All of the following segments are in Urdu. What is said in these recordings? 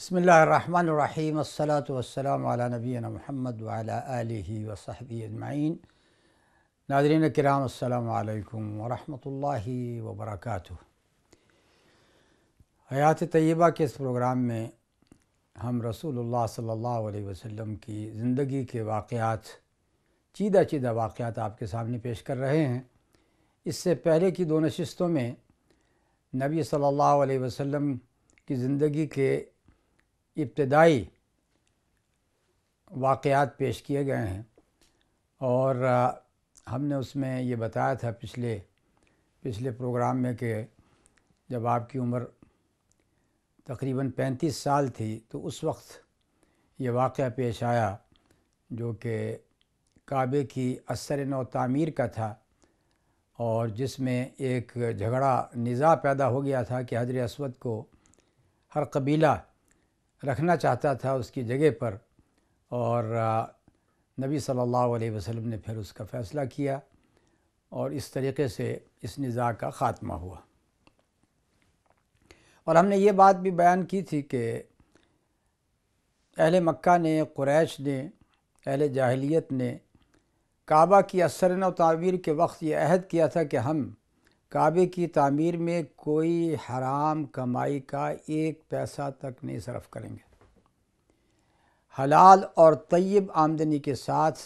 بسم اللہ الرحمن الرحیم الصلاۃ والسلام علی نبینا محمد وعلی آلہ وصحبہ اجمعین۔ ناظرین کرام السلام علیکم ورحمۃ اللہ وبرکاتہ۔ حیات طیبہ کے اس پروگرام میں ہم رسول اللہ صلی اللہ علیہ وسلم کی زندگی کے واقعات، چیدہ واقعات آپ کے سامنے پیش کر رہے ہیں۔ اس سے پہلے کی دو نشستوں میں نبی صلی اللہ علیہ وسلم کی زندگی کے ابتدائی واقعات پیش کیے گئے ہیں، اور ہم نے اس میں یہ بتایا تھا پچھلے پروگرام میں کہ جب آپ کی عمر تقریباً 35 سال تھی تو اس وقت یہ واقعہ پیش آیا جو کہ کعبے کی اثر نو تعمیر کا تھا، اور جس میں ایک جھگڑا نزاع پیدا ہو گیا تھا کہ حجر اسود کو ہر قبیلہ رکھنا چاہتا تھا اس کی جگہ پر، اور نبی صلی اللہ علیہ وسلم نے پھر اس کا فیصلہ کیا اور اس طریقے سے اس نزاع کا خاتمہ ہوا۔ اور ہم نے یہ بات بھی بیان کی تھی کہ اہل مکہ نے، قریش نے، اہل جاہلیت نے کعبہ کی اثر نو تعمیر کے وقت یہ عہد کیا تھا کہ ہم کعبے کی تعمیر میں کوئی حرام کمائی کا ایک پیسہ تک نہیں صرف کریں گے، حلال اور طیب آمدنی کے ساتھ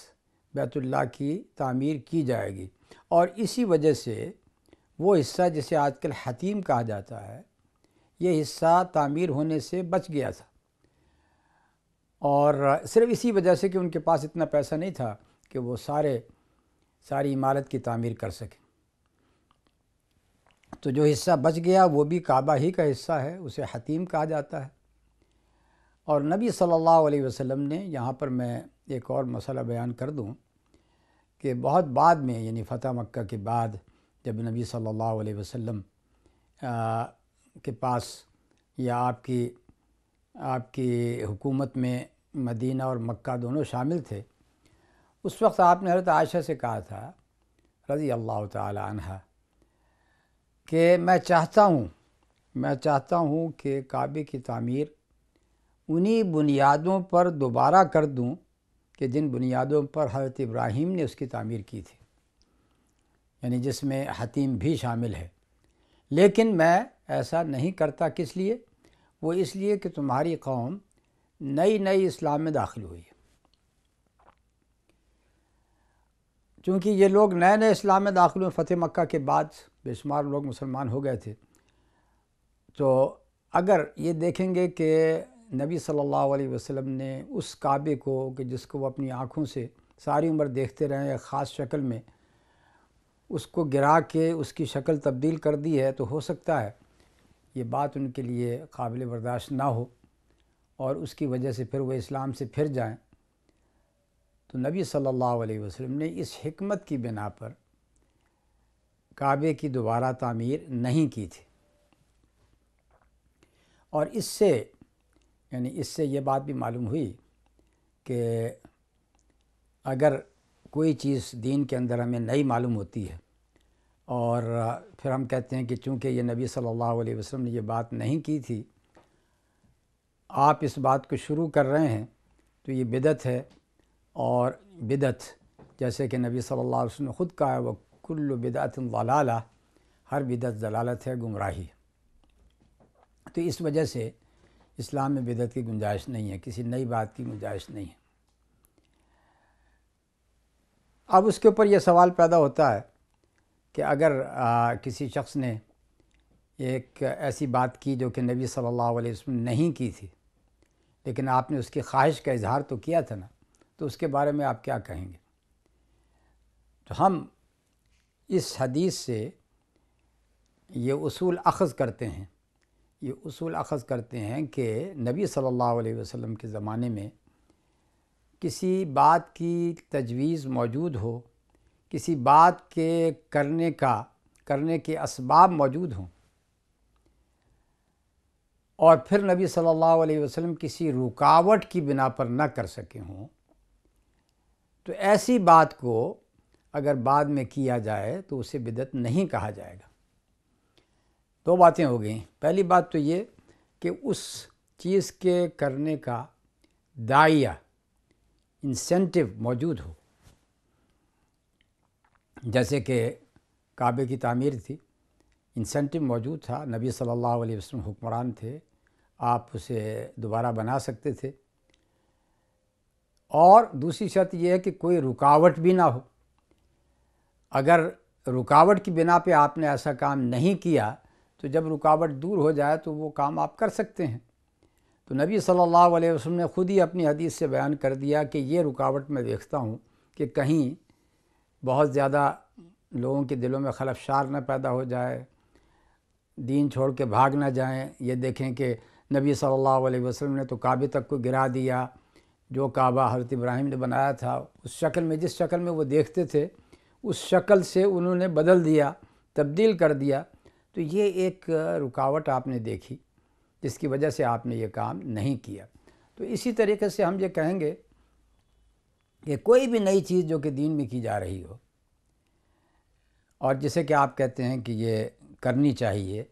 بیت اللہ کی تعمیر کی جائے گی۔ اور اسی وجہ سے وہ حصہ جسے آج کل حتیم کہا جاتا ہے، یہ حصہ تعمیر ہونے سے بچ گیا تھا، اور صرف اسی وجہ سے کہ ان کے پاس اتنا پیسہ نہیں تھا کہ وہ ساری عمارت کی تعمیر کر سکیں۔ تو جو حصہ بچ گیا وہ بھی کعبہ ہی کا حصہ ہے، اسے حتیم کہا جاتا ہے۔ اور نبی صلی اللہ علیہ وسلم نے، یہاں پر میں ایک اور مسئلہ بیان کر دوں کہ بہت بعد میں، یعنی فتح مکہ کے بعد، جب نبی صلی اللہ علیہ وسلم کے پاس یا آپ کی حکومت میں مدینہ اور مکہ دونوں شامل تھے، اس وقت آپ نے حضرت عائشہ سے کہا تھا رضی اللہ تعالی عنہ کہ میں چاہتا ہوں کہ کعبے کی تعمیر انہی بنیادوں پر دوبارہ کر دوں کہ جن بنیادوں پر حضرت ابراہیم نے اس کی تعمیر کی تھی، یعنی جس میں حتیم بھی شامل ہے۔ لیکن میں ایسا نہیں کرتا، کس لیے؟ وہ اس لیے کہ تمہاری قوم نئی اسلام میں داخل ہوئی ہے۔ چونکہ یہ لوگ نئے اسلام میں داخل ہوئے، فتح مکہ کے بعد بے شمار لوگ مسلمان ہو گئے تھے، تو اگر یہ دیکھیں گے کہ نبی صلی اللہ علیہ وسلم نے اس کعبے کو، کہ جس کو وہ اپنی آنکھوں سے ساری عمر دیکھتے رہے ایک خاص شکل میں، اس کو گرا کے اس کی شکل تبدیل کر دی ہے، تو ہو سکتا ہے یہ بات ان کے لیے قابل برداشت نہ ہو اور اس کی وجہ سے پھر وہ اسلام سے پھر جائیں۔ تو نبی صلی اللہ علیہ وسلم نے اس حکمت کی بنا پر کعبے کی دوبارہ تعمیر نہیں کی تھی، اور اس سے یہ بات بھی معلوم ہوئی کہ اگر کوئی چیز دین کے اندر ہمیں نئی معلوم ہوتی ہے اور پھر ہم کہتے ہیں کہ چونکہ یہ نبی صلی اللہ علیہ وسلم نے یہ بات نہیں کی تھی، آپ اس بات کو شروع کر رہے ہیں، تو یہ بدعت ہے، اور بدعت جیسے کہ نبی صلی اللہ علیہ وسلم نے خود کہا ہے وہ کل بدعت ضلالہ، ہر بدعت ضلالت ہے، گمراہی۔ تو اس وجہ سے اسلام میں بدعت کی گنجائش نہیں ہے، کسی نئی بات کی گنجائش نہیں ہے۔ اب اس کے اوپر یہ سوال پیدا ہوتا ہے کہ اگر کسی شخص نے ایک ایسی بات کی جو کہ نبی صلی اللہ علیہ وسلم نے نہیں کی تھی، لیکن آپ نے اس کی خواہش کا اظہار تو کیا تھا نا، تو اس کے بارے میں آپ کیا کہیں گے؟ تو ہم اس حدیث سے یہ اصول اخذ کرتے ہیں کہ نبی صلی اللہ علیہ وسلم کے زمانے میں کسی بات کی تجویز موجود ہو، کسی بات کے کرنے کے اسباب موجود ہوں، اور پھر نبی صلی اللہ علیہ وسلم کسی رکاوٹ کی بنا پر نہ کر سکے ہوں، تو ایسی بات کو اگر بعد میں کیا جائے تو اسے بدعت نہیں کہا جائے گا۔ دو باتیں ہو گئیں۔ پہلی بات تو یہ کہ اس چیز کے کرنے کا داعیہ انسینٹیو موجود ہو، جیسے کہ کعبے کی تعمیر تھی، انسینٹیو موجود تھا، نبی صلی اللہ علیہ وسلم حکمران تھے، آپ اسے دوبارہ بنا سکتے تھے، اور دوسری شرط یہ ہے کہ کوئی رکاوٹ بھی نہ ہو۔ اگر رکاوٹ کی بنا پہ آپ نے ایسا کام نہیں کیا تو جب رکاوٹ دور ہو جائے تو وہ کام آپ کر سکتے ہیں۔ تو نبی صلی اللہ علیہ وسلم نے خود ہی اپنی حدیث سے بیان کر دیا کہ یہ رکاوٹ میں دیکھتا ہوں کہ کہیں بہت زیادہ لوگوں کے دلوں میں خلفشار نہ پیدا ہو جائے، دین چھوڑ کے بھاگ نہ جائیں۔ یہ دیکھیں کہ نبی صلی اللہ علیہ وسلم نے تو کعبے تک کو گرا دیا، جو کعبہ حضرت ابراہیم نے بنایا تھا اس شکل میں، جس شکل میں وہ دیکھتے تھے اس شکل سے انہوں نے بدل دیا، تبدیل کر دیا۔ تو یہ ایک رکاوٹ آپ نے دیکھی جس کی وجہ سے آپ نے یہ کام نہیں کیا۔ تو اسی طریقے سے ہم یہ کہیں گے کہ کوئی بھی نئی چیز جو کہ دین میں کی جا رہی ہو اور جسے کہ آپ کہتے ہیں کہ یہ کرنی چاہیے،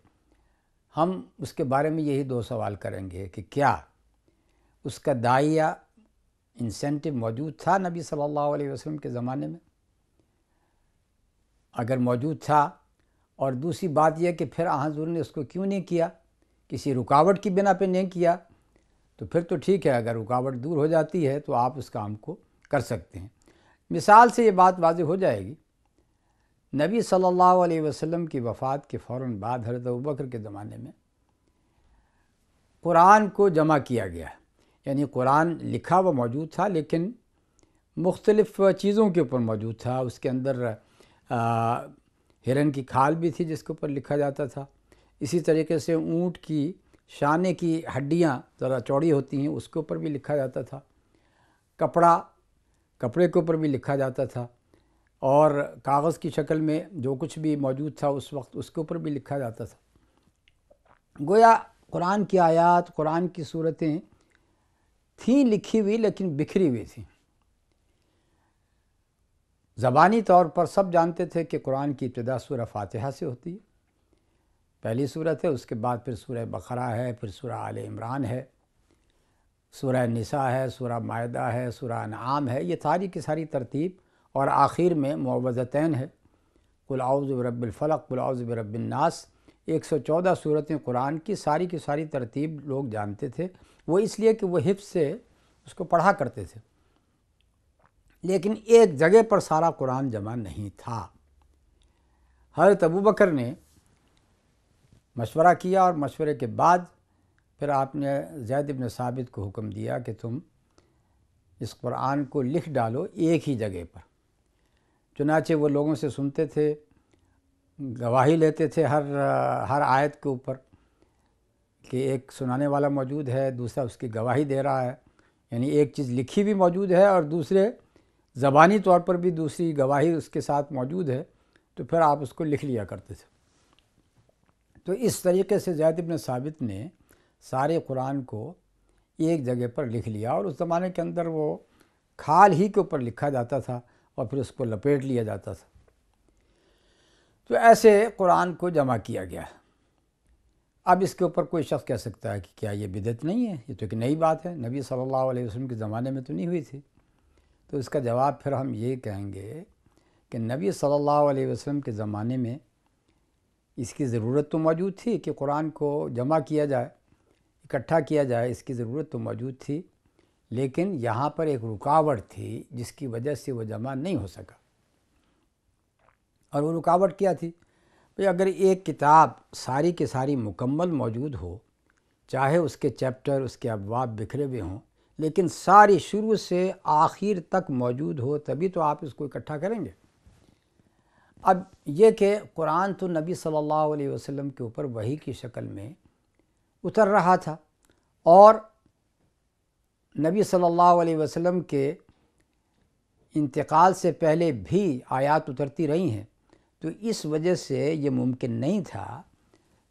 ہم اس کے بارے میں یہی دو سوال کریں گے کہ کیا اس کا داعیہ انسینٹیو موجود تھا نبی صلی اللہ علیہ وسلم کے زمانے میں؟ اگر موجود تھا، اور دوسری بات یہ کہ پھر حضور نے اس کو کیوں نہیں کیا، کسی رکاوٹ کی بنا پہ نہیں کیا، تو پھر تو ٹھیک ہے، اگر رکاوٹ دور ہو جاتی ہے تو آپ اس کام کو کر سکتے ہیں۔ مثال سے یہ بات واضح ہو جائے گی، نبی صلی اللہ علیہ وسلم کی وفات کے فوراً بعد حضرت ابوبکر کے زمانے میں قرآن کو جمع کیا گیا، یعنی قرآن لکھا ہوا موجود تھا لیکن مختلف چیزوں کے اوپر موجود تھا۔ اس کے اندر ہرن کی کھال بھی تھی جس کے اوپر لکھا جاتا تھا، اسی طریقے سے اونٹ کی شانے کی ہڈیاں ذرا چوڑی ہوتی ہیں اس کے اوپر بھی لکھا جاتا تھا، کپڑے کے اوپر بھی لکھا جاتا تھا، اور کاغذ کی شکل میں جو کچھ بھی موجود تھا اس وقت اس کے اوپر بھی لکھا جاتا تھا۔ گویا قرآن کی آیات، قرآن کی صورتیں تھیں لکھی ہوئی لیکن بکھری ہوئی تھیں۔ زبانی طور پر سب جانتے تھے کہ قرآن کی ابتدا سورہ فاتحہ سے ہوتی ہے، پہلی سورت ہے، اس کے بعد پھر سورہ بقرہ ہے، پھر سورہ آل عمران ہے، سورہ نساء ہے، سورہ مائدہ ہے، سورہ انعام ہے، یہ ساری کی ساری ترتیب، اور آخر میں معوذتین ہے، قل اعوذ برب الفلق، قل اعوذ برب الناس۔ 114 صورتیں قرآن کی ساری ترتیب لوگ جانتے تھے، وہ اس لیے کہ وہ حفظ سے اس کو پڑھا کرتے تھے، لیکن ایک جگہ پر سارا قرآن جمع نہیں تھا۔ حضرت ابوبکر نے مشورہ کیا، اور مشورے کے بعد پھر آپ نے زید بن ثابت کو حکم دیا کہ تم اس قرآن کو لکھ ڈالو ایک ہی جگہ پر۔ چنانچہ وہ لوگوں سے سنتے تھے، گواہی لیتے تھے ہر آیت کے اوپر کہ ایک سنانے والا موجود ہے، دوسرا اس کی گواہی دے رہا ہے، یعنی ایک چیز لکھی بھی موجود ہے اور دوسرے زبانی طور پر بھی دوسری گواہی اس کے ساتھ موجود ہے، تو پھر آپ اس کو لکھ لیا کرتے تھے۔ تو اس طریقے سے زید بن ثابت نے سارے قرآن کو ایک جگہ پر لکھ لیا، اور اس زمانے کے اندر وہ کھال ہی کے اوپر لکھا جاتا تھا اور پھر اس کو لپیٹ لیا جاتا تھا۔ تو ایسے قرآن کو جمع کیا گیا۔ اب اس کے اوپر کوئی شخص کہہ سکتا ہے کہ کیا یہ بدعت نہیں ہے، یہ تو ایک نئی بات ہے، نبی صلی اللہ علیہ وسلم کے زمانے میں تو نہیں ہوئی تھی۔ تو اس کا جواب پھر ہم یہ کہیں گے کہ نبی صلی اللہ علیہ وسلم کے زمانے میں اس کی ضرورت تو موجود تھی کہ قرآن کو جمع کیا جائے، اکٹھا کیا جائے، اس کی ضرورت تو موجود تھی، لیکن یہاں پر ایک رکاوٹ تھی جس کی وجہ سے وہ جمع نہیں ہو سکا۔ اور وہ رکاوٹ کیا تھی؟ اگر ایک کتاب ساری کی ساری مکمل موجود ہو، چاہے اس کے چیپٹر، اس کے ابواب بکھرے ہوئے ہوں، لیکن ساری شروع سے آخر تک موجود ہو، تبھی تو آپ اس کو اکٹھا کریں گے۔ اب یہ کہ قرآن تو نبی صلی اللہ علیہ وسلم کے اوپر وحی کی شکل میں اتر رہا تھا، اور نبی صلی اللہ علیہ وسلم کے انتقال سے پہلے بھی آیات اترتی رہی ہیں، تو اس وجہ سے یہ ممکن نہیں تھا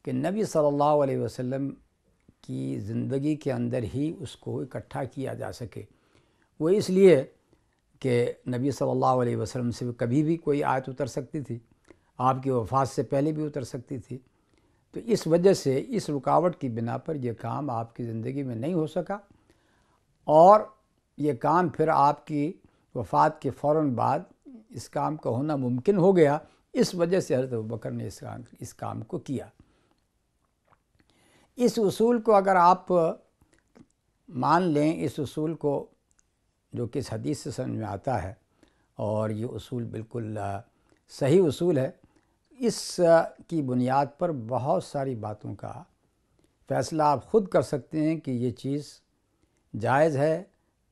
کہ نبی صلی اللہ علیہ وسلم کی زندگی کے اندر ہی اس کو اکٹھا کیا جا سکے۔ وہ اس لیے کہ نبی صلی اللہ علیہ وسلم سے کبھی بھی کوئی آیت اتر سکتی تھی، آپ کی وفات سے پہلے بھی اتر سکتی تھی، تو تو اس وجہ سے اس رکاوٹ کی بنا پر یہ کام آپ کی زندگی میں نہیں ہو سکا، اور یہ کام پھر آپ کی وفات کے فوراً بعد اس کام کا ہونا ممکن ہو گیا۔ اس وجہ سے حضرت ابوبکر نے اس کام کو کیا۔ اس اصول کو اگر آپ مان لیں، اس اصول کو جو کہ اس حدیث سے سمجھ میں آتا ہے، اور یہ اصول بالکل صحیح اصول ہے، اس کی بنیاد پر بہت ساری باتوں کا فیصلہ آپ خود کر سکتے ہیں کہ یہ چیز جائز ہے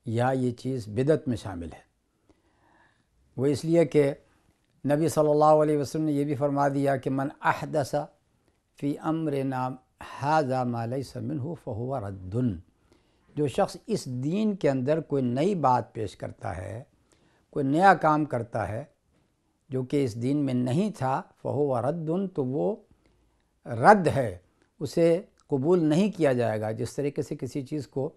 یا یہ چیز بدعت میں شامل ہے۔ وہ اس لیے کہ نبی صلی اللہ علیہ وسلم نے یہ بھی فرما دیا کہ من احدث فی امرنا ھذا ما لیس منہ فہو رد۔ جو شخص اس دین کے اندر کوئی نئی بات پیش کرتا ہے، کوئی نیا کام کرتا ہے جو کہ اس دین میں نہیں تھا، فہو رد، تو وہ رد ہے، اسے قبول نہیں کیا جائے گا۔ جس طریقے سے کسی چیز کو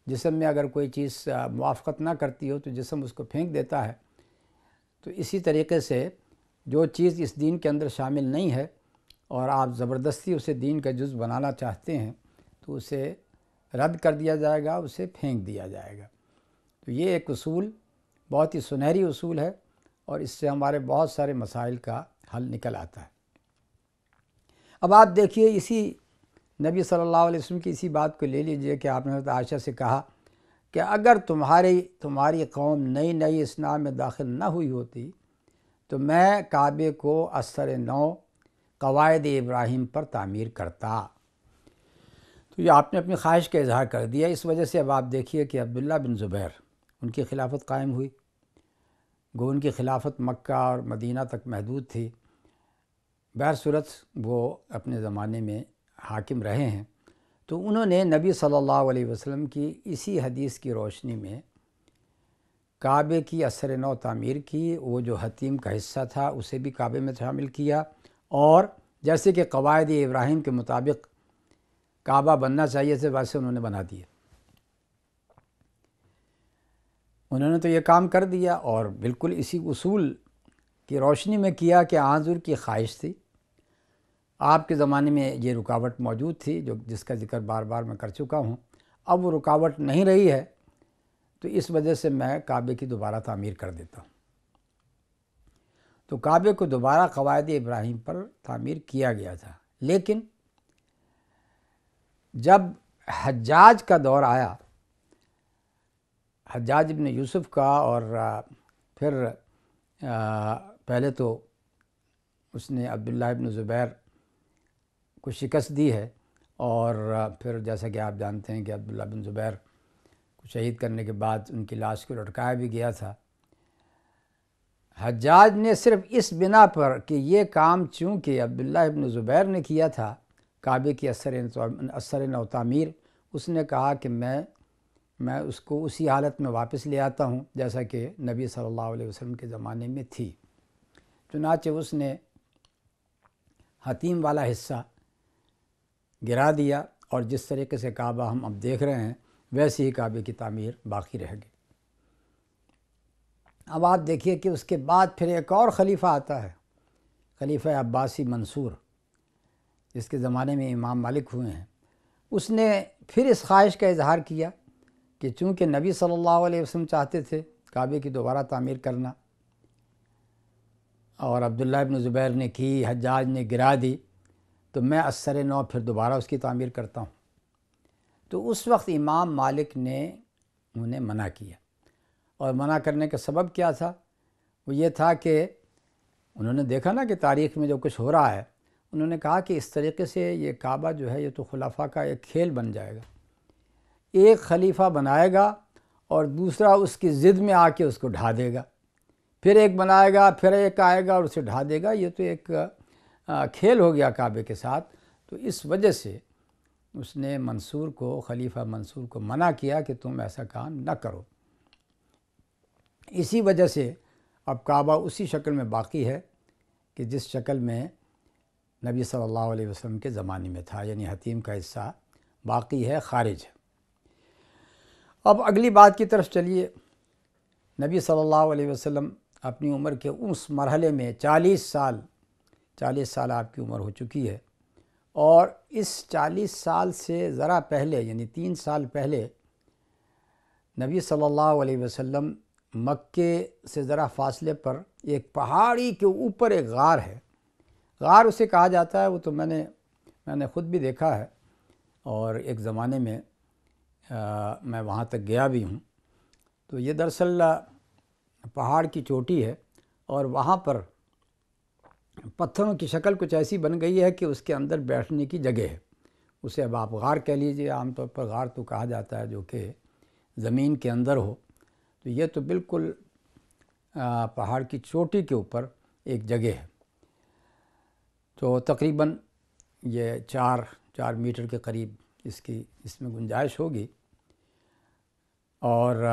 جسم میں اگر کوئی چیز موافقت نہ کرتی ہو تو جسم اس کو پھینک دیتا ہے، تو اسی طریقے سے جو چیز اس دین کے اندر شامل نہیں ہے اور آپ زبردستی اسے دین کا جز بنانا چاہتے ہیں تو اسے رد کر دیا جائے گا، اسے پھینک دیا جائے گا۔ تو یہ ایک اصول بہت ہی سنہری اصول ہے، اور اس سے ہمارے بہت سارے مسائل کا حل نکل آتا ہے۔ اب آپ دیکھیے، اسی نبی صلی اللہ علیہ وسلم کی اسی بات کو لے لیجئے کہ آپ نے حضرت عائشہ سے کہا کہ اگر تمہاری قوم نئی اسلام میں داخل نہ ہوئی ہوتی تو میں کعبے کو اثر نو قواعد ابراہیم پر تعمیر کرتا۔ تو یہ آپ نے اپنی خواہش کا اظہار کر دیا۔ اس وجہ سے اب آپ دیکھیے کہ عبداللہ بن زبیر، ان کی خلافت قائم ہوئی، گو ان کی خلافت مکہ اور مدینہ تک محدود تھی، بہر صورت وہ اپنے زمانے میں حاکم رہے ہیں۔ تو انہوں نے نبی صلی اللہ علیہ وسلم کی اسی حدیث کی روشنی میں کعبے کی اثر نو تعمیر کی، وہ جو حتیم کا حصہ تھا اسے بھی کعبے میں شامل کیا، اور جیسے کہ قواعد ابراہیم کے مطابق کعبہ بننا چاہیے تھے ویسے انہوں نے بنا دیا۔ انہوں نے تو یہ کام کر دیا، اور بالکل اسی اصول کی روشنی میں کیا کہ حضور کی خواہش تھی۔ آپ کے زمانے میں یہ رکاوٹ موجود تھی جس کا ذکر بار بار میں کر چکا ہوں، اب وہ رکاوٹ نہیں رہی ہے، تو اس وجہ سے میں کعبے کی دوبارہ تعمیر کر دیتا ہوں۔ تو کعبے کو دوبارہ قواعد ابراہیم پر تعمیر کیا گیا تھا، لیکن جب حجاج کا دور آیا، حجاج ابن یوسف کا، اور پھر پہلے تو اس نے عبداللہ ابن زبیر کو شکست دی ہے، اور پھر جیسا کہ آپ جانتے ہیں کہ عبداللہ بن زبیر کو شہید کرنے کے بعد ان کی لاش کو لٹکایا بھی گیا تھا۔ حجاج نے صرف اس بنا پر کہ یہ کام چونکہ عبداللہ ابن زبیر نے کیا تھا، کعبے کی اثر نو تعمیر، اس نے کہا کہ میں اس کو اسی حالت میں واپس لے آتا ہوں جیسا کہ نبی صلی اللہ علیہ وسلم کے زمانے میں تھی۔ چنانچہ اس نے حتیم والا حصہ گرا دیا، اور جس طریقے سے کعبہ ہم اب دیکھ رہے ہیں ویسے ہی کعبے کی تعمیر باقی رہ گئی۔ اب آپ دیکھیے کہ اس کے بعد پھر ایک اور خلیفہ آتا ہے، خلیفہ عباسی منصور، جس کے زمانے میں امام مالک ہوئے ہیں۔ اس نے پھر اس خواہش کا اظہار کیا کہ چونکہ نبی صلی اللہ علیہ وسلم چاہتے تھے کعبے کی دوبارہ تعمیر کرنا، اور عبداللہ ابن زبیر نے کی، حجاج نے گرا دی، تو میں اثر نو پھر دوبارہ اس کی تعمیر کرتا ہوں۔ تو اس وقت امام مالک نے انہیں منع کیا، اور منع کرنے کا سبب کیا تھا؟ وہ یہ تھا کہ انہوں نے دیکھا نا کہ تاریخ میں جو کچھ ہو رہا ہے، انہوں نے کہا کہ اس طریقے سے یہ کعبہ جو ہے یہ تو خلفاء کا ایک کھیل بن جائے گا، ایک خلیفہ بنائے گا اور دوسرا اس کی ضد میں آ کے اس کو ڈھا دے گا، پھر ایک بنائے گا، پھر ایک آئے گا اور اسے ڈھا دے گا، یہ تو ایک کھیل ہو گیا کعبے کے ساتھ۔ تو اس وجہ سے اس نے خلیفہ منصور کو منع کیا کہ تم ایسا کام نہ کرو۔ اسی وجہ سے اب کعبہ اسی شکل میں باقی ہے کہ جس شکل میں نبی صلی اللہ علیہ وسلم کے زمانے میں تھا، یعنی حتیم کا حصہ باقی ہے، خارج ہے۔ اب اگلی بات کی طرف چلیے۔ نبی صلی اللہ علیہ وسلم اپنی عمر کے اس مرحلے میں 40 سال آپ کی عمر ہو چکی ہے، اور اس 40 سال سے ذرا پہلے یعنی 3 سال پہلے نبی صلی اللہ علیہ وسلم مکے سے ذرا فاصلے پر ایک پہاڑی کے اوپر ایک غار ہے، غار اسے کہا جاتا ہے، وہ تو میں نے خود بھی دیکھا ہے، اور ایک زمانے میں میں وہاں تک گیا بھی ہوں۔ تو یہ دراصل پہاڑ کی چوٹی ہے، اور وہاں پر پتھروں کی شکل کچھ ایسی بن گئی ہے کہ اس کے اندر بیٹھنے کی جگہ ہے، اسے اب آپ غار کہہ لیجئے، عام طور پر غار تو کہا جاتا ہے جو کہ زمین کے اندر ہو، تو یہ تو بالکل پہاڑ کی چوٹی کے اوپر ایک جگہ ہے۔ تو تقریباً یہ 4 میٹر کے قریب اس میں گنجائش ہوگی، اور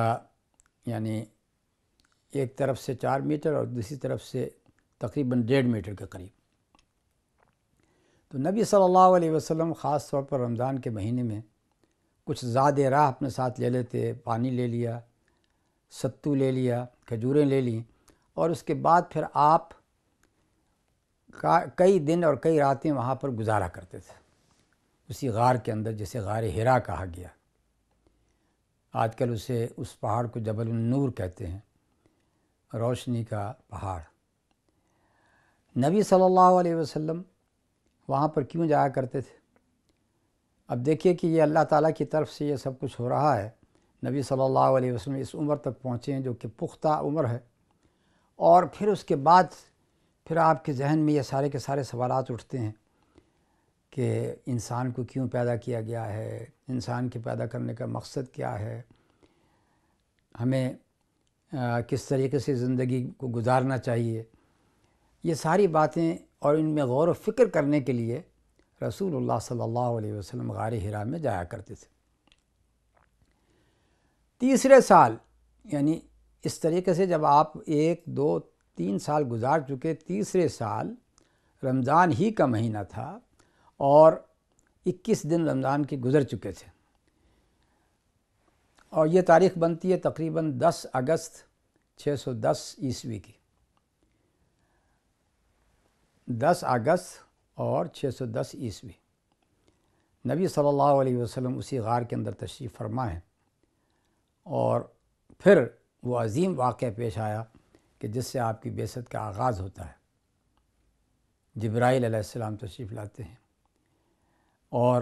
یعنی ایک طرف سے 4 میٹر اور دوسری طرف سے تقریباً 1.5 میٹر کے قریب۔ تو نبی صلی اللہ علیہ وسلم خاص طور پر رمضان کے مہینے میں کچھ زاد راہ اپنے ساتھ لے لیتے، پانی لے لیا، ستو لے لیا، کھجوریں لے لیں، اور اس کے بعد پھر آپ کئی دن اور کئی راتیں وہاں پر گزارا کرتے تھے، اسی غار کے اندر، جسے غار حرا کہا گیا۔ آج کل اس پہاڑ کو جبل النور کہتے ہیں، روشنی کا پہاڑ۔ نبی صلی اللہ علیہ وسلم وہاں پر کیوں جایا کرتے تھے؟ اب دیکھیے کہ یہ اللہ تعالیٰ کی طرف سے یہ سب کچھ ہو رہا ہے، نبی صلی اللہ علیہ وسلم اس عمر تک پہنچے ہیں جو کہ پختہ عمر ہے، اور پھر اس کے بعد پھر آپ کے ذہن میں یہ سارے کے سارے سوالات اٹھتے ہیں کہ انسان کو کیوں پیدا کیا گیا ہے، انسان کے پیدا کرنے کا مقصد کیا ہے، ہمیں کس طریقے سے زندگی کو گزارنا چاہیے۔ یہ ساری باتیں اور ان میں غور و فکر کرنے کے لیے رسول اللہ صلی اللہ علیہ وسلم غار حرا میں جایا کرتے تھے۔ تیسرے سال یعنی اس طریقے سے جب آپ 1 2 3 سال گزار چکے، تیسرے سال رمضان ہی کا مہینہ تھا اور 21 دن رمضان کے گزر چکے تھے، اور یہ تاریخ بنتی ہے تقریباً 10 اگست 610 عیسوی کی۔ 10 اگست اور 610 عیسوی نبی صلی اللہ علیہ وسلم اسی غار کے اندر تشریف فرما ہیں، اور پھر وہ عظیم واقعہ پیش آیا کہ جس سے آپ کی بعثت کا آغاز ہوتا ہے۔ جبرائیل علیہ السلام تشریف لاتے ہیں اور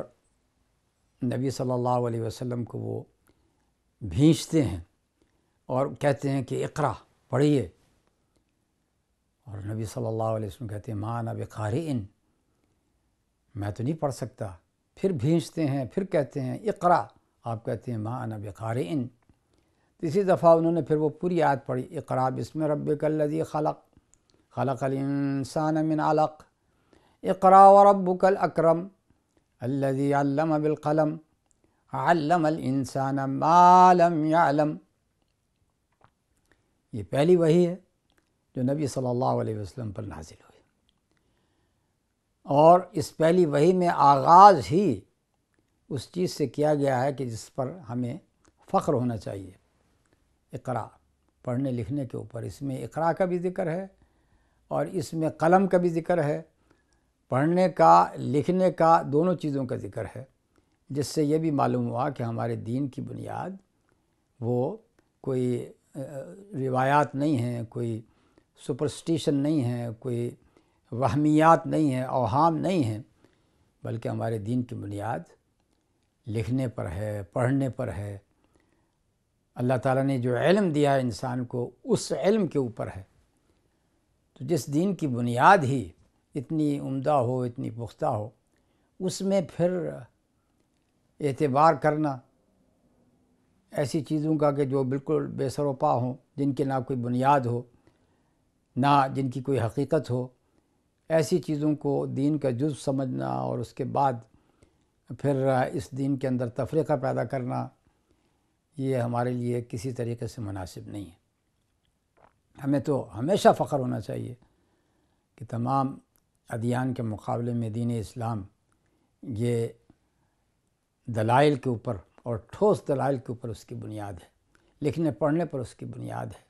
نبی صلی اللہ علیہ وسلم کو وہ بھیجتے ہیں اور کہتے ہیں کہ اقرا، پڑھیے، اور نبی صلی اللہ علیہ وسلم کہتے ہیں ما انا بقارئ، میں تو نہیں پڑھ سکتا۔ پھر بھیجتے ہیں، پھر کہتے ہیں اقرا، آپ کہتے ہیں ما انا بقارئ۔ تیسری دفعہ انہوں نے پھر وہ پوری آیت پڑھی، اقرا بسم ربک الذی خلق، خلق الانسان من علق، اقرا وربک الاکرم الذی علم بالقلم، علم الانسان ما لم يعلم۔ یہ پہلی وحی ہے جو نبی صلی اللہ علیہ وسلم پر نازل ہوئی، اور اس پہلی وحی میں آغاز ہی اس چیز سے کیا گیا ہے کہ جس پر ہمیں فخر ہونا چاہیے، اقرا، پڑھنے لکھنے کے اوپر۔ اس میں اقرا کا بھی ذکر ہے اور اس میں قلم کا بھی ذکر ہے، پڑھنے کا لکھنے کا دونوں چیزوں کا ذکر ہے، جس سے یہ بھی معلوم ہوا کہ ہمارے دین کی بنیاد وہ کوئی روایات نہیں ہیں، کوئی سپرسٹیشن نہیں ہے، کوئی وہمیات نہیں ہیں، اوہام نہیں ہیں، بلکہ ہمارے دین کی بنیاد لکھنے پر ہے، پڑھنے پر ہے۔ اللہ تعالیٰ نے جو علم دیا ہے انسان کو، اس علم کے اوپر ہے۔ تو جس دین کی بنیاد ہی اتنی عمدہ ہو، اتنی پختہ ہو، اس میں پھر اعتبار کرنا ایسی چیزوں کا کہ جو بالکل بے سر و پا ہوں، جن کی نہ کوئی بنیاد ہو، نہ جن کی کوئی حقیقت ہو، ایسی چیزوں کو دین کا جزو سمجھنا اور اس کے بعد پھر اس دین کے اندر تفریقہ پیدا کرنا، یہ ہمارے لیے کسی طریقے سے مناسب نہیں ہے۔ ہمیں تو ہمیشہ فخر ہونا چاہیے کہ تمام ادیان کے مقابلے میں دین اسلام یہ دلائل کے اوپر اور ٹھوس دلائل کے اوپر اس کی بنیاد ہے، لکھنے پڑھنے پر اس کی بنیاد ہے،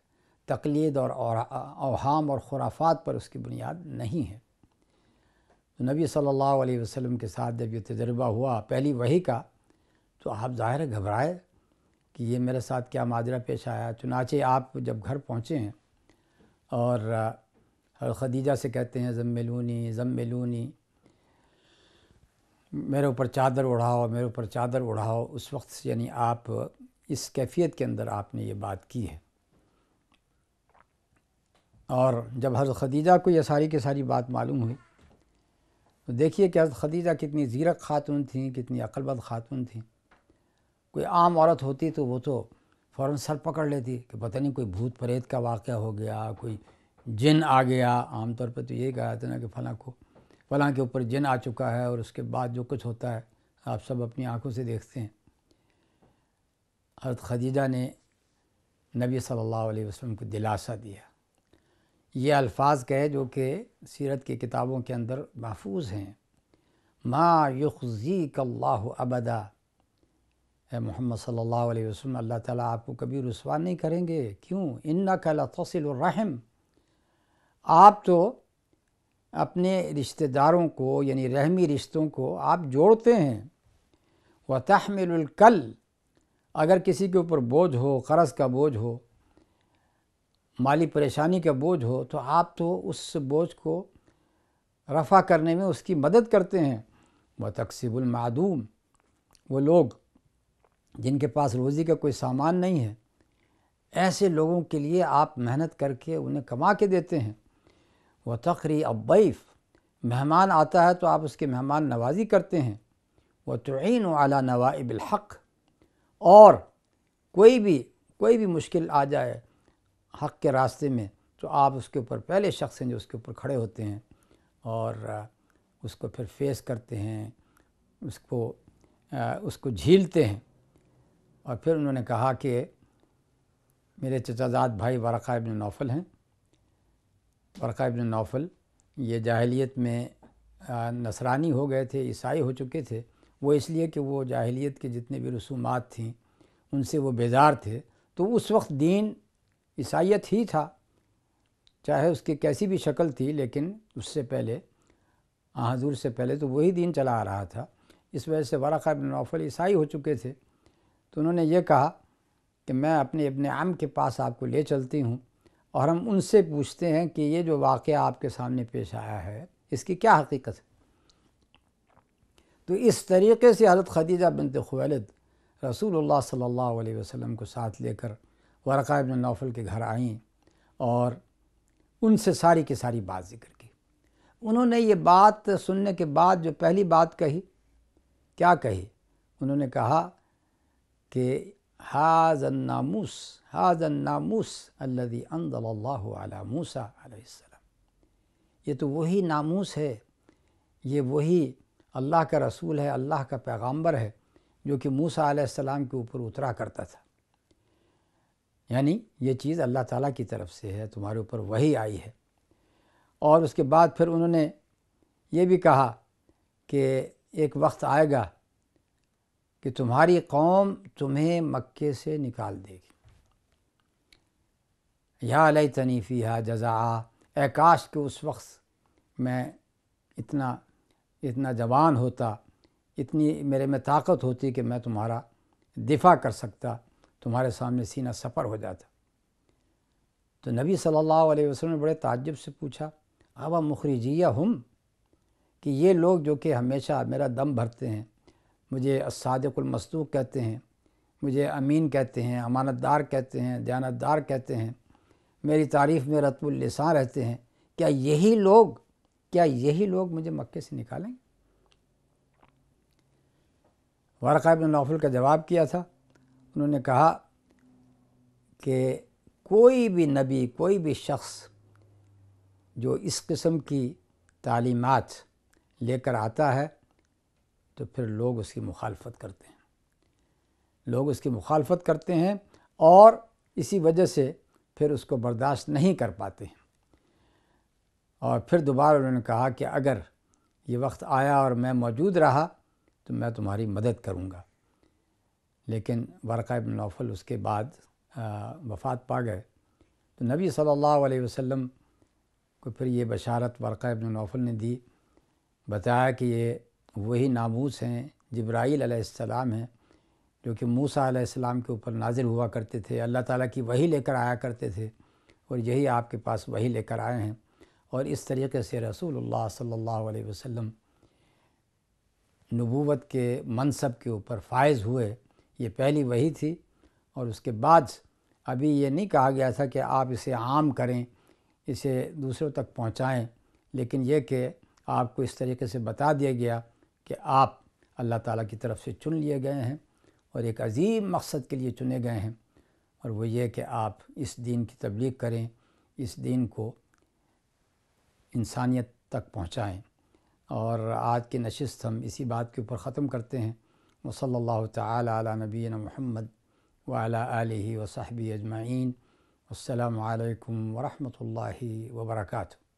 تقلید اور اوہام اور خرافات پر اس کی بنیاد نہیں ہے۔ تو نبی صلی اللہ علیہ وسلم کے ساتھ جب یہ تجربہ ہوا پہلی وحی کا، تو آپ ظاہر ہے گھبرائے کہ یہ میرے ساتھ کیا ماجرا پیش آیا۔ چنانچہ آپ جب گھر پہنچے ہیں اور حضرت خدیجہ سے کہتے ہیں زملونی زملونی، میرے اوپر چادر اڑاؤ، میرے اوپر چادر اڑاؤ، اس وقت یعنی آپ اس کیفیت کے اندر آپ نے یہ بات کی ہے۔ اور جب حضرت خدیجہ کو یہ ساری کی ساری بات معلوم ہوئی تو دیکھیے کہ حضرت خدیجہ کتنی زیرک خاتون تھیں، کتنی عقل مند خاتون تھیں۔ کوئی عام عورت ہوتی تو وہ تو فوراً سر پکڑ لیتی کہ پتہ نہیں کوئی بھوت پریت کا واقعہ ہو گیا، کوئی جن آ گیا۔ عام طور پہ تو یہی کہا جاتا ہے نا کہ فلاں کے اوپر جن آ چکا ہے، اور اس کے بعد جو کچھ ہوتا ہے آپ سب اپنی آنکھوں سے دیکھتے ہیں۔ حضرت خدیجہ نے نبی صلی اللہ علیہ وسلم کو دلاسا دیا، یہ الفاظ کہے جو کہ سیرت کی کتابوں کے اندر محفوظ ہیں، ما یخزیک اللہ ابدا، اے محمد صلی اللہ علیہ وسلم اللہ تعالیٰ آپ کو کبھی رسوا نہیں کریں گے۔ کیوں؟ انک لتصل الرحم، آپ تو اپنے رشتہ داروں کو یعنی رحمی رشتوں کو آپ جوڑتے ہیں۔ وتحمل الکل، اگر کسی کے اوپر بوجھ ہو، قرض کا بوجھ ہو، مالی پریشانی کا بوجھ ہو، تو آپ تو اس بوجھ کو رفع کرنے میں اس کی مدد کرتے ہیں۔ وتکسب المعدوم، وہ لوگ جن کے پاس روزی کا کوئی سامان نہیں ہے، ایسے لوگوں کے لیے آپ محنت کر کے انہیں کما کے دیتے ہیں۔ وتقری الضیف، مہمان آتا ہے تو آپ اس کے مہمان نوازی کرتے ہیں۔ وتعین علی نوائب الحق، اور کوئی بھی مشکل آ جائے حق کے راستے میں تو آپ اس کے اوپر پہلے شخص ہیں جو اس کے اوپر کھڑے ہوتے ہیں اور اس کو پھر فیس کرتے ہیں، اس کو جھیلتے ہیں۔ اور پھر انہوں نے کہا کہ میرے چچا زاد بھائی ورقہ ابن نوفل ہیں۔ ورقہ ابن نوفل یہ جاہلیت میں نصرانی ہو گئے تھے، عیسائی ہو چکے تھے۔ وہ اس لیے کہ وہ جاہلیت کے جتنے بھی رسومات تھیں ان سے وہ بیزار تھے، تو اس وقت دین عیسائیت ہی تھا، چاہے اس کی کیسی بھی شکل تھی، لیکن اس سے پہلے حضور سے پہلے تو وہی دین چلا آ رہا تھا۔ اس وجہ سے ورقہ ابن نوفل عیسائی ہو چکے تھے، تو انہوں نے یہ کہا کہ میں اپنے ابن عم کے پاس آپ کو لے چلتی ہوں اور ہم ان سے پوچھتے ہیں کہ یہ جو واقعہ آپ کے سامنے پیش آیا ہے اس کی کیا حقیقت ہے۔ تو اس طریقے سے حضرت خدیجہ بنت خویلد رسول اللہ صلی اللہ علیہ وسلم کو ساتھ لے کر ورقہ ابن نوفل کے گھر آئیں اور ان سے ساری کی ساری بات ذکر کی۔ انہوں نے یہ بات سننے کے بعد جو پہلی بات کہی، کیا کہی؟ انہوں نے کہا کہ ھذا الناموس الذی انزل اللہ علی موسیٰ علیہ السلام، یہ تو وہی ناموس ہے، یہ وہی اللہ کا رسول ہے، اللہ کا پیغامبر ہے جو کہ موسیٰ علیہ السلام کے اوپر اترا کرتا تھا۔ یعنی یہ چیز اللہ تعالیٰ کی طرف سے ہے، تمہارے اوپر وحی آئی ہے۔ اور اس کے بعد پھر انہوں نے یہ بھی کہا کہ ایک وقت آئے گا کہ تمہاری قوم تمہیں مکے سے نکال دے گی۔ یا لیتنی فیہا جزعا، اے کاش کہ اس وقت میں اتنا جوان ہوتا، اتنی میرے میں طاقت ہوتی کہ میں تمہارا دفاع کر سکتا، تمہارے سامنے سینہ سپر ہو جاتا۔ تو نبی صلی اللہ علیہ وسلم نے بڑے تعجب سے پوچھا ابا مخرجیہ ہم، کہ یہ لوگ جو کہ ہمیشہ میرا دم بھرتے ہیں، مجھے الصادق المصدوق کہتے ہیں، مجھے امین کہتے ہیں، امانت دار کہتے ہیں، دیانت دار کہتے ہیں، میری تعریف میں رطب اللسان رہتے ہیں، کیا یہی لوگ مجھے مکے سے نکالیں؟ ورقہ ابن نوفل کا جواب کیا تھا، انہوں نے کہا کہ کوئی بھی نبی، کوئی بھی شخص جو اس قسم کی تعلیمات لے کر آتا ہے تو پھر لوگ اس کی مخالفت کرتے ہیں، اور اسی وجہ سے پھر اس کو برداشت نہیں کر پاتے ہیں۔ اور پھر دوبارہ انہوں نے کہا کہ اگر یہ وقت آیا اور میں موجود رہا تو میں تمہاری مدد کروں گا۔ لیکن ورقہ ابن نوفل اس کے بعد وفات پا گئے، تو نبی صلی اللہ علیہ وسلم کو پھر یہ بشارت ورقہ ابن نوفل نے دی۔ بتایا کہ یہ وہی ناموس ہیں، جبرائیل علیہ السلام ہیں، جو کہ موسیٰ علیہ السلام کے اوپر نازل ہوا کرتے تھے، اللہ تعالیٰ کی وحی لے کر آیا کرتے تھے، اور یہی آپ کے پاس وحی لے کر آئے ہیں۔ اور اس طریقے سے رسول اللہ صلی اللہ علیہ وسلم نبوت کے منصب کے اوپر فائز ہوئے۔ یہ پہلی وحی تھی، اور اس کے بعد ابھی یہ نہیں کہا گیا تھا کہ آپ اسے عام کریں، اسے دوسروں تک پہنچائیں، لیکن یہ کہ آپ کو اس طریقے سے بتا دیا گیا کہ آپ اللہ تعالیٰ کی طرف سے چن لیے گئے ہیں اور ایک عظیم مقصد کے لیے چنے گئے ہیں، اور وہ یہ کہ آپ اس دین کی تبلیغ کریں، اس دین کو انسانیت تک پہنچائیں۔ اور آج کی نشست ہم اسی بات کے اوپر ختم کرتے ہیں۔ وصلی اللہ تعالی علی نبینا محمد وعلی آلہ وصحبہ اجمعین۔ السلام علیکم ورحمۃ اللہ وبرکاتہ۔